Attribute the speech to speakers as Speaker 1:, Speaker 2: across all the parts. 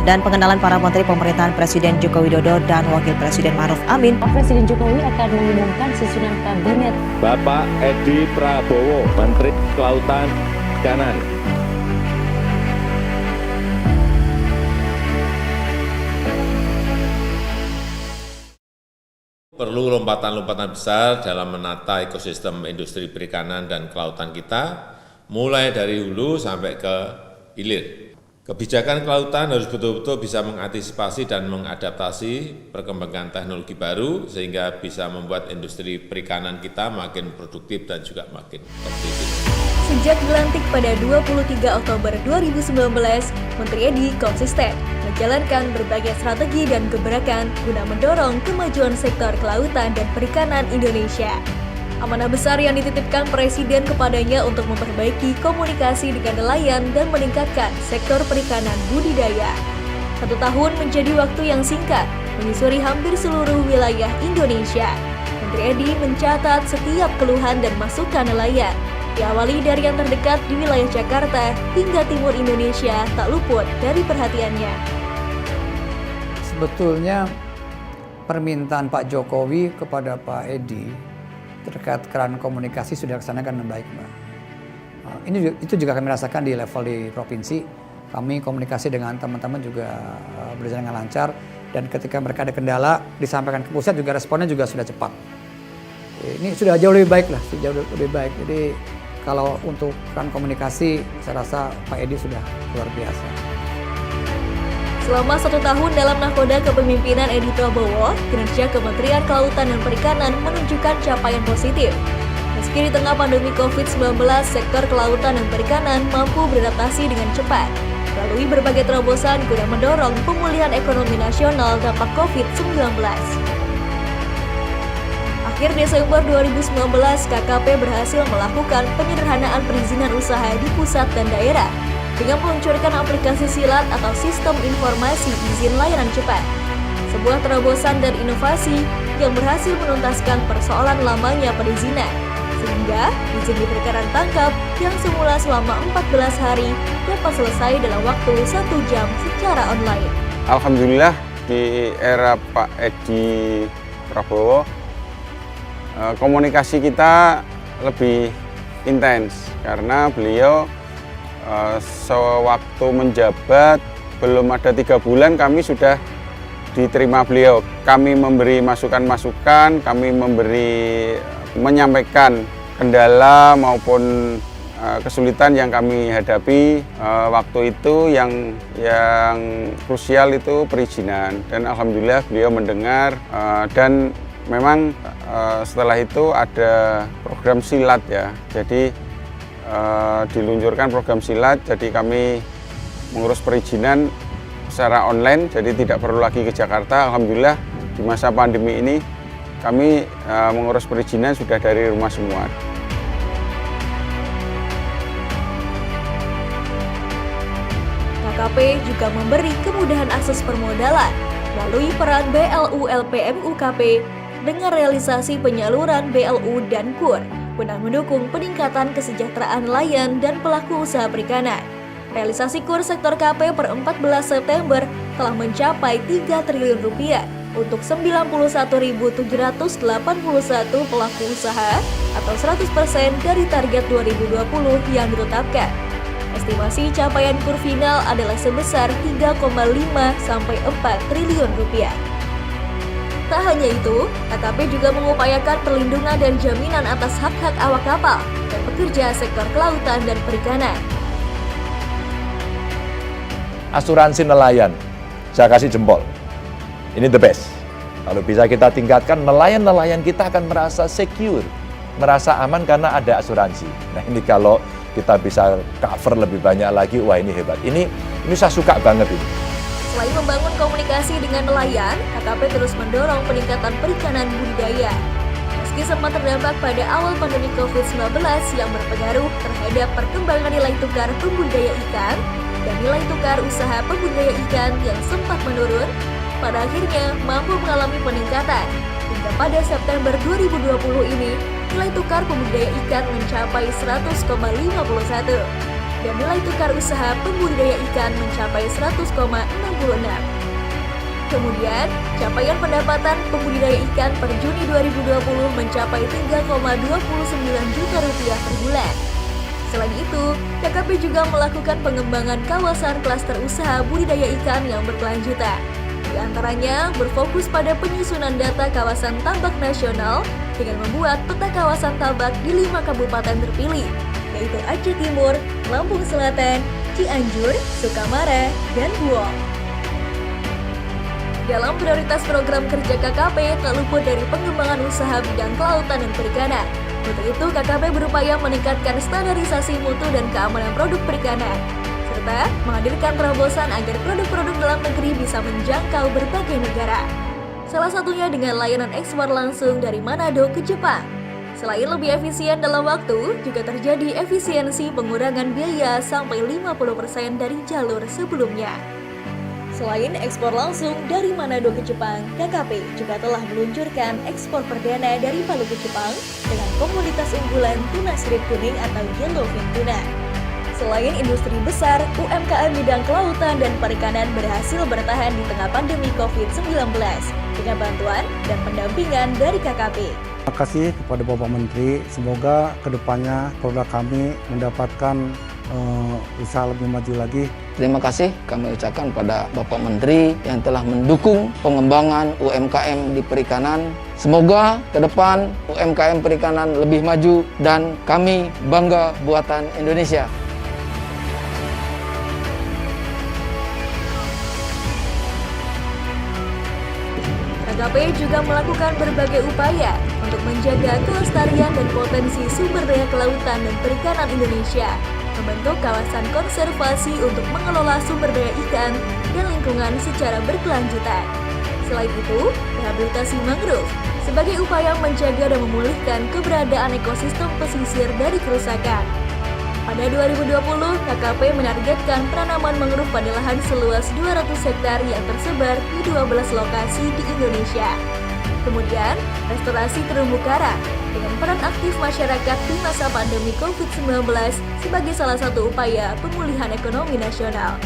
Speaker 1: dan pengenalan para menteri pemerintahan Presiden Joko Widodo dan Wakil Presiden Ma'ruf Amin.
Speaker 2: Presiden Jokowi akan mengumumkan susunan kabinet.
Speaker 3: Bapak Edi Prabowo, Menteri Kelautan Perikanan.
Speaker 4: Perlu lompatan-lompatan besar dalam menata ekosistem industri perikanan dan kelautan kita, mulai dari hulu sampai ke hilir. Kebijakan kelautan harus betul-betul bisa mengantisipasi dan mengadaptasi perkembangan teknologi baru, sehingga bisa membuat industri perikanan kita makin produktif dan juga makin kompetitif.
Speaker 5: Sejak dilantik pada 23 Oktober 2019, Menteri Edi konsisten menjalankan berbagai strategi dan gebrakan guna mendorong kemajuan sektor kelautan dan perikanan Indonesia. Amanah besar yang dititipkan Presiden kepadanya untuk memperbaiki komunikasi dengan nelayan dan meningkatkan sektor perikanan budidaya. 1 tahun menjadi waktu yang singkat, menyusuri hampir seluruh wilayah Indonesia. Menteri Edi mencatat setiap keluhan dan masukan nelayan. Diawali dari yang terdekat di wilayah Jakarta hingga timur Indonesia tak luput dari perhatiannya.
Speaker 6: Sebetulnya permintaan Pak Jokowi kepada Pak Edi terkait keran komunikasi sudah dilaksanakan dengan baik, Mbak. Itu juga kami rasakan di level di provinsi. Kami komunikasi dengan teman-teman juga berjalan dengan lancar, dan ketika mereka ada kendala disampaikan ke pusat juga responnya juga sudah cepat. Ini sudah jauh lebih baik lah, jauh lebih baik. Jadi kalau untuk keran komunikasi, saya rasa Pak Edi sudah luar biasa.
Speaker 5: Selama 1 tahun dalam nakoda kepemimpinan Edi Prabowo, kinerja Kementerian Kelautan dan Perikanan menunjukkan capaian positif. Meski di tengah pandemi COVID-19, sektor kelautan dan perikanan mampu beradaptasi dengan cepat melalui berbagai terobosan guna mendorong pemulihan ekonomi nasional dampak COVID-19. Akhir Desember 2019, KKP berhasil melakukan penyederhanaan perizinan usaha di pusat dan daerah dengan meluncurkan aplikasi SILAT atau Sistem Informasi Izin Layanan Cepat. Sebuah terobosan dan inovasi yang berhasil menuntaskan persoalan lamanya perizinan, sehingga izin di perikanan tangkap yang semula selama 14 hari dapat selesai dalam waktu 1 jam secara online.
Speaker 7: Alhamdulillah di era Pak Edi Prabowo, komunikasi kita lebih intens karena beliau sewaktu menjabat belum ada 3 bulan kami sudah diterima beliau. Kami memberi masukan-masukan, kami menyampaikan kendala maupun kesulitan yang kami hadapi waktu itu. Yang krusial itu perizinan, dan alhamdulillah beliau mendengar, dan memang setelah itu ada program SILAT ya, jadi diluncurkan program SILAT, jadi kami mengurus perizinan secara online, jadi tidak perlu lagi ke Jakarta. Alhamdulillah di masa pandemi ini kami mengurus perizinan sudah dari rumah semua.
Speaker 5: KKP juga memberi kemudahan akses permodalan melalui peran BLU LPM UKP dengan realisasi penyaluran BLU dan KUR guna mendukung peningkatan kesejahteraan nelayan dan pelaku usaha perikanan. Realisasi KUR sektor KP per 14 September telah mencapai 3 triliun rupiah untuk 91.781 pelaku usaha atau 100% dari target 2020 yang ditetapkan. Estimasi capaian KUR final adalah sebesar 3,5 sampai 4 triliun rupiah. Tak hanya itu, KKP juga mengupayakan perlindungan dan jaminan atas hak-hak awak kapal dan pekerja sektor kelautan dan perikanan.
Speaker 8: Asuransi nelayan, saya kasih jempol. Ini the best. Kalau bisa kita tingkatkan, nelayan-nelayan kita akan merasa secure, merasa aman karena ada asuransi. Nah ini kalau kita bisa cover lebih banyak lagi, wah ini hebat. Ini saya suka banget ini.
Speaker 5: Selain membangun komunikasi dengan nelayan, KKP terus mendorong peningkatan perikanan budidaya. Meski sempat terdampak pada awal pandemi COVID-19 yang berpengaruh terhadap perkembangan nilai tukar pembudidaya ikan dan nilai tukar usaha pembudidaya ikan yang sempat menurun, pada akhirnya mampu mengalami peningkatan. Hingga pada September 2020 ini, nilai tukar pembudidaya ikan mencapai 100,51. dan nilai tukar usaha pembudidaya ikan mencapai 100,66. Kemudian, capaian pendapatan pembudidaya ikan per Juni 2020 mencapai 3,29 juta rupiah per bulan. Selain itu, KKP juga melakukan pengembangan kawasan klaster usaha budidaya ikan yang berkelanjutan. Di antaranya berfokus pada penyusunan data kawasan tambak nasional dengan membuat peta kawasan tambak di 5 kabupaten terpilih, yaitu Aceh Timur, Lampung Selatan, Cianjur, Sukamara, dan Buong. Dalam prioritas program kerja KKP tak luput dari pengembangan usaha bidang kelautan dan perikanan. Untuk itu, KKP berupaya meningkatkan standarisasi mutu dan keamanan produk perikanan, serta menghadirkan terobosan agar produk-produk dalam negeri bisa menjangkau berbagai negara. Salah satunya dengan layanan ekspor langsung dari Manado ke Jepang. Selain lebih efisien dalam waktu, juga terjadi efisiensi pengurangan biaya sampai 50% dari jalur sebelumnya. Selain ekspor langsung dari Manado ke Jepang, KKP juga telah meluncurkan ekspor perdana dari Palu ke Jepang dengan komoditas unggulan tuna sirip kuning atau yellowfin tuna. Selain industri besar, UMKM bidang kelautan dan perikanan berhasil bertahan di tengah pandemi COVID-19 dengan bantuan dan pendampingan dari KKP.
Speaker 9: Terima kasih kepada Bapak Menteri, semoga kedepannya produk kami mendapatkan usaha lebih maju lagi.
Speaker 10: Terima kasih kami ucapkan pada Bapak Menteri yang telah mendukung pengembangan UMKM di perikanan. Semoga ke depan UMKM perikanan lebih maju dan kami bangga buatan Indonesia.
Speaker 5: KKP juga melakukan berbagai upaya untuk menjaga kelestarian dan potensi sumber daya kelautan dan perikanan Indonesia, membentuk kawasan konservasi untuk mengelola sumber daya ikan dan lingkungan secara berkelanjutan. Selain itu, rehabilitasi mangrove sebagai upaya menjaga dan memulihkan keberadaan ekosistem pesisir dari kerusakan. Pada 2020, KKP menargetkan penanaman mangrove pada lahan seluas 200 hektar yang tersebar di 12 lokasi di Indonesia. Kemudian, restorasi terumbu karang dengan peran aktif masyarakat di masa pandemi COVID-19 sebagai salah satu upaya pemulihan ekonomi nasional.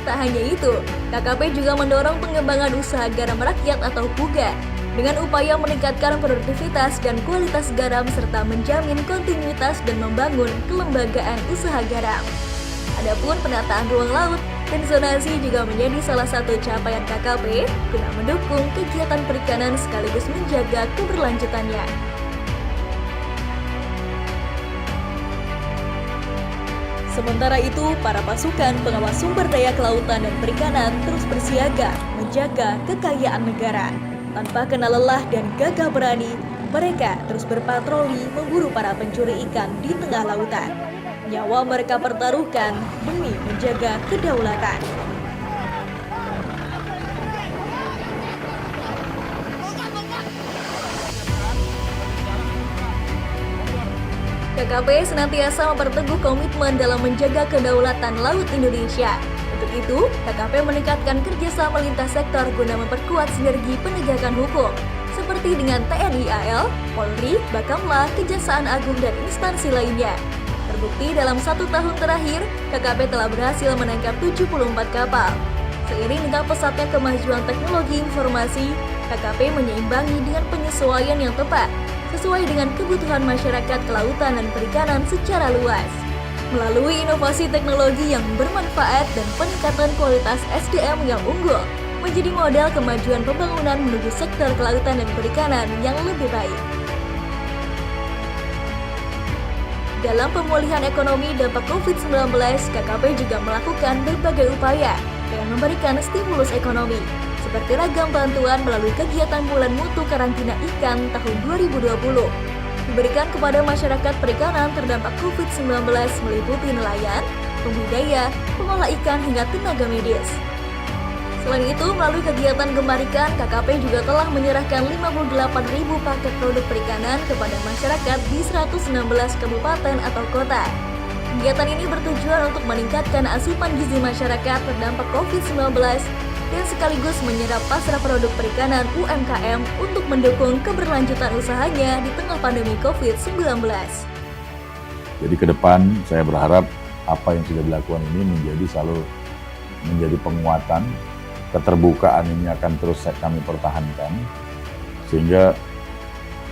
Speaker 5: Tak hanya itu, KKP juga mendorong pengembangan usaha garam rakyat atau PUGA dengan upaya meningkatkan produktivitas dan kualitas garam serta menjamin kontinuitas dan membangun kelembagaan usaha garam. Adapun penataan ruang laut dan zonasi juga menjadi salah satu capaian KKP guna mendukung kegiatan perikanan sekaligus menjaga keberlanjutannya. Sementara itu, para pasukan pengawas sumber daya kelautan dan perikanan terus bersiaga menjaga kekayaan negara. Tanpa kenal lelah dan gagah berani, mereka terus berpatroli memburu para pencuri ikan di tengah lautan. Nyawa mereka pertaruhkan demi menjaga kedaulatan. KKP senantiasa memperteguh komitmen dalam menjaga kedaulatan laut Indonesia. Untuk itu, KKP meningkatkan kerjasama lintas sektor guna memperkuat sinergi penegakan hukum, seperti dengan TNI AL, Polri, Bakamla, Kejaksaan Agung, dan instansi lainnya. Terbukti dalam 1 tahun terakhir, KKP telah berhasil menangkap 74 kapal. Seiring dengan pesatnya kemajuan teknologi informasi, KKP menyeimbangi dengan penyesuaian yang tepat, sesuai dengan kebutuhan masyarakat kelautan dan perikanan secara luas. Melalui inovasi teknologi yang bermanfaat dan peningkatan kualitas SDM yang unggul, menjadi modal kemajuan pembangunan menuju sektor kelautan dan perikanan yang lebih baik. Dalam pemulihan ekonomi dampak COVID-19, KKP juga melakukan berbagai upaya dengan memberikan stimulus ekonomi, seperti ragam bantuan melalui kegiatan bulan mutu karantina ikan tahun 2020, diberikan kepada masyarakat perikanan terdampak COVID-19 meliputi nelayan, pembudidaya, pengolah ikan hingga tenaga medis. Selain itu, melalui kegiatan Gemar Ikan, KKP juga telah menyerahkan 58.000 paket produk perikanan kepada masyarakat di 116 kabupaten atau kota. Kegiatan ini bertujuan untuk meningkatkan asupan gizi masyarakat terdampak COVID-19 dan sekaligus menyerap pasar produk perikanan UMKM untuk mendukung keberlanjutan usahanya di tengah pandemi COVID-19.
Speaker 11: Jadi ke depan saya berharap apa yang sudah dilakukan ini selalu menjadi penguatan, keterbukaan ini akan terus kami pertahankan, sehingga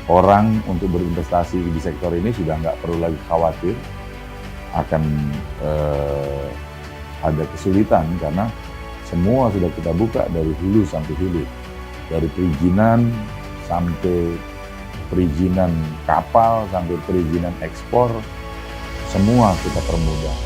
Speaker 11: orang untuk berinvestasi di sektor ini sudah nggak perlu lagi khawatir akan ada kesulitan, karena semua sudah kita buka dari hulu sampai hilir, dari perizinan sampai perizinan kapal sampai perizinan ekspor, semua kita permudah.